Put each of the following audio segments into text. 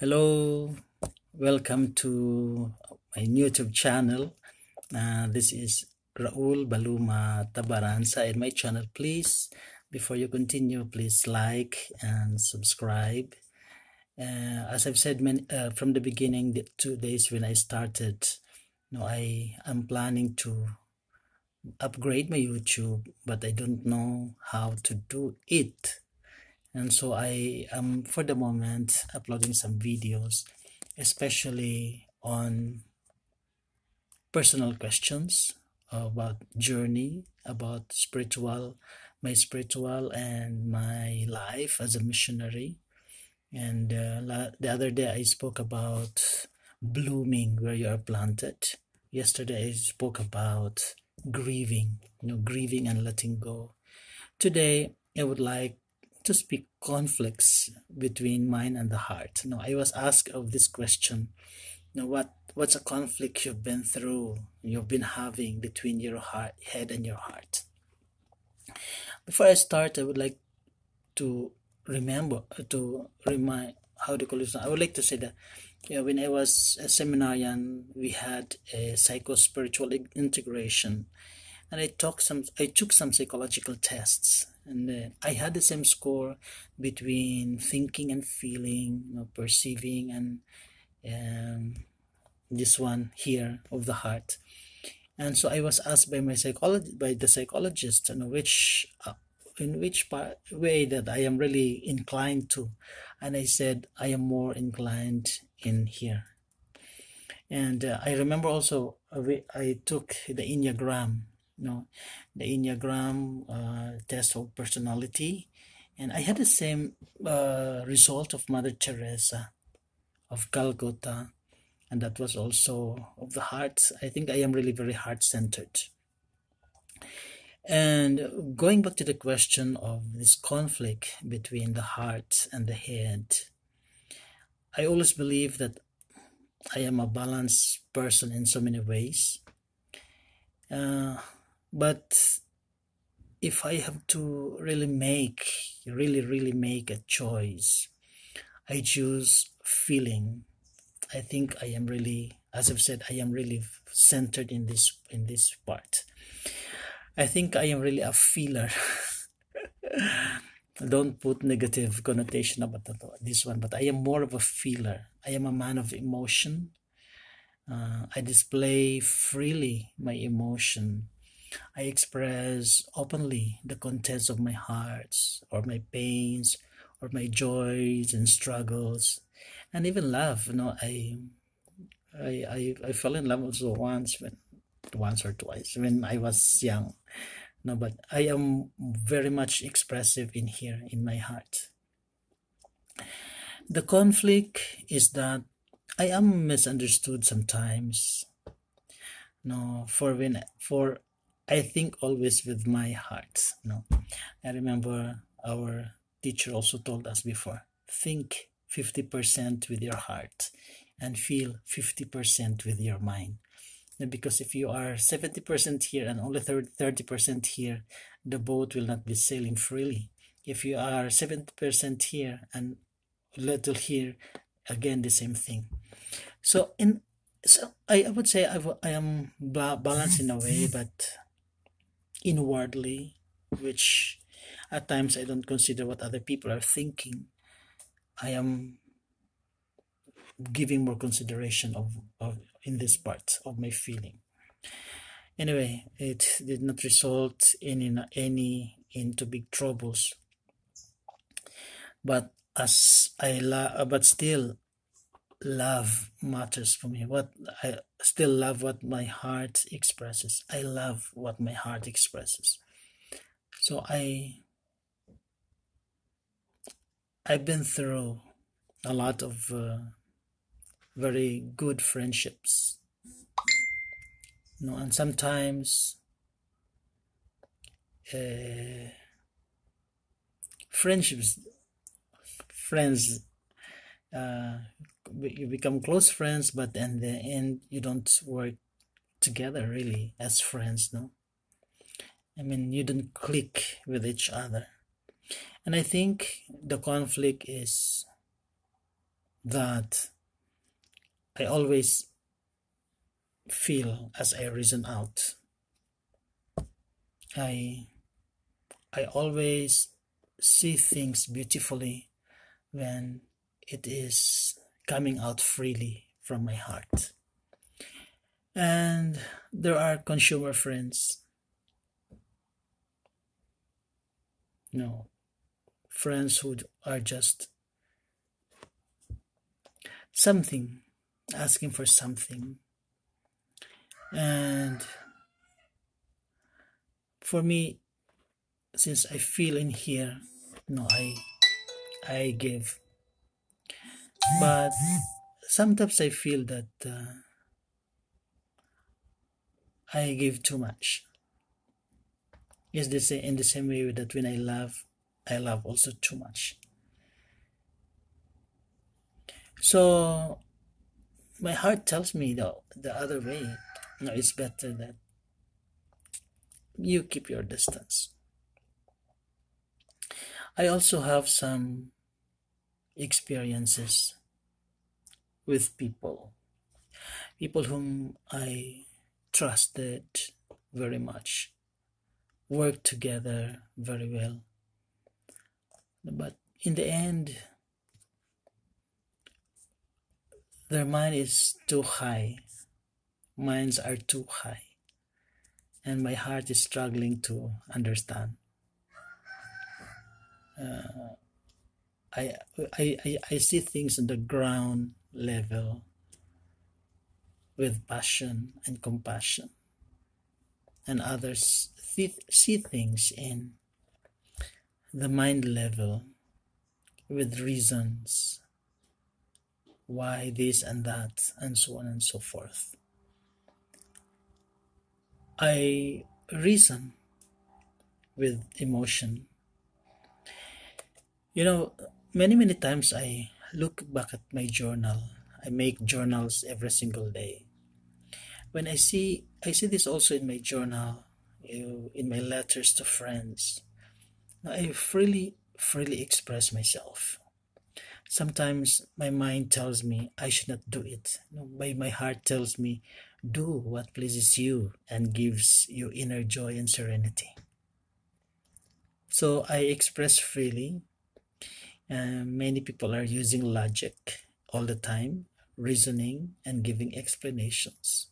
Hello, welcome to my YouTube channel. This is Raul Baluma Tabaransa in my channel. Please, before you continue, please like and subscribe. As I've said from the beginning, the 2 days when I started, I am planning to upgrade my YouTube, but I don't know how to do it. And so I am, for the moment, uploading some videos, especially on personal questions about journey, about my spiritual and my life as a missionary. And the other day I spoke about blooming where you are planted. Yesterday I spoke about grieving, grieving and letting go. Today I would like to speak conflicts between mind and the heart. I was asked of this question. What's a conflict you've been through, you've been having between your head and your heart? Before I start, I would like to remind, how to call this. I would like to say that when I was a seminarian, we had a psycho-spiritual integration, and I took some psychological tests, and I had the same score between thinking and feeling, perceiving, and this one here of the heart. And so I was asked by the psychologist, in which way that I am really inclined to, and I said I am more inclined in here. And I remember also I took the Enneagram, the Enneagram test of personality, and I had the same result of Mother Teresa of Calcutta, and that was also of the heart. I think I am really very heart-centered. And going back to the question of this conflict between the heart and the head, I always believe that I am a balanced person in so many ways. But if I have to really make a choice, I choose feeling. I think I am really, as I've said, I am really centered in this part. I think I am really a feeler. Don't put negative connotation about this one, but I am more of a feeler. I am a man of emotion. I display freely my emotion. I express openly the contents of my heart, or my pains, or my joys and struggles, and even love. I fell in love also once or twice when I was young. But I am very much expressive in here in my heart. The conflict is that I am misunderstood sometimes. For I think always with my heart. I remember our teacher also told us before, think 50% with your heart and feel 50% with your mind. Because if you are 70% here and only 30% here, the boat will not be sailing freely. If you are 70% here and little here, again the same thing. So I would say I am balanced in a way, but inwardly, which at times I don't consider what other people are thinking. I am giving more consideration of in this part of my feeling. Anyway, it did not result into big troubles. But but still, love matters for me. I still love what my heart expresses. I love what my heart expresses. So I've been through a lot of very good friendships. And sometimes friends you become close friends, but in the end you don't work together really as friends. I mean, you don't click with each other. And I think the conflict is that I always feel as I reason out. I always see things beautifully when it is coming out freely from my heart. And there are consumer friends, friends who are just something, asking for something. And for me, since I feel in here, I give. But sometimes I feel that I give too much. It's in the same way that when I love also too much. So my heart tells me the other way. It's better that you keep your distance. I also have some experiences with people whom I trusted very much, worked together very well. But in the end, their mind is too high. Minds are too high. And my heart is struggling to understand. I see things on the ground level with passion and compassion, and others see things in the mind level with reasons why this and that, and so on and so forth. I reason with emotion. Many times I look back at my journal. I make journals every single day. When I see this also in my journal, in my letters to friends. I freely express myself. Sometimes my mind tells me I should not do it. My heart tells me, do what pleases you and gives you inner joy and serenity. So I express freely. Many people are using logic all the time, reasoning and giving explanations.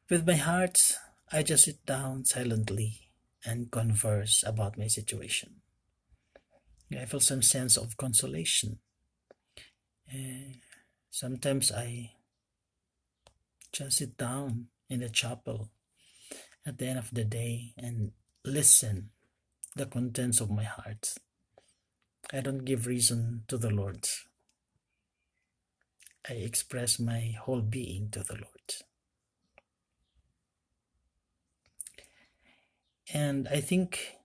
With my heart, I just sit down silently and converse about my situation. I feel some sense of consolation. Sometimes I just sit down in the chapel at the end of the day and listen the contents of my heart. I don't give reason to the Lord. I express my whole being to the Lord. And I think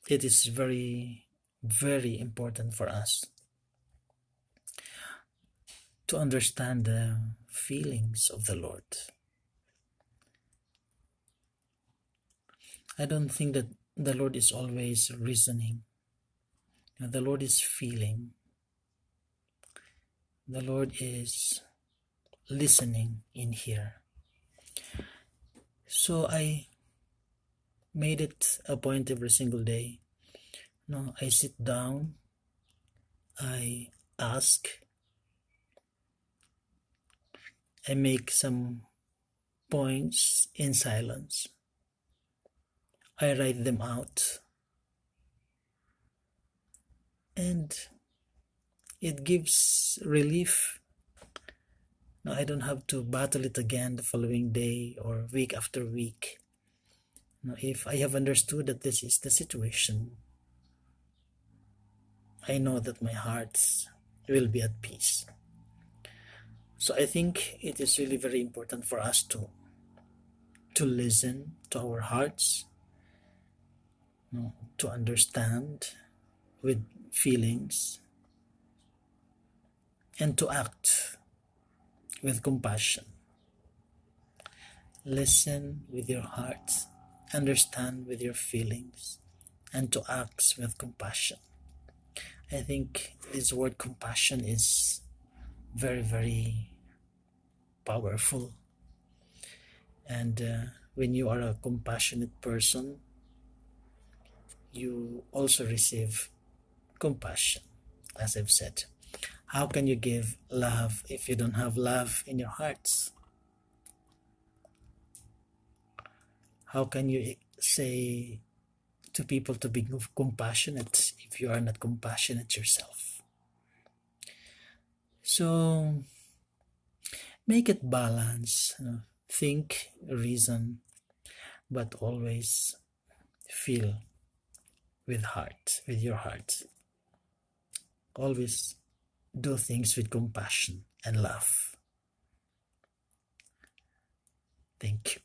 it is very, very important for us to understand the feelings of the Lord. I don't think that the Lord is always reasoning. The Lord is feeling. The Lord is listening in here. So I made it a point every single day. I sit down, I ask, I make some points in silence. I write them out. And it gives relief. I don't have to battle it again the following day or week after week. If I have understood that this is the situation, I know that my heart will be at peace. So I think it is really very important for us to listen to our hearts, to understand with feelings, and to act with compassion. Listen with your heart, understand with your feelings, and to act with compassion. I think this word compassion is very, very powerful. And when you are a compassionate person, you also receive compassion, as I've said. How can you give love if you don't have love in your hearts? How can you say to people to be compassionate if you are not compassionate yourself? So make it balance. Think, reason, but always feel with your heart. Always do things with compassion and love. Thank you.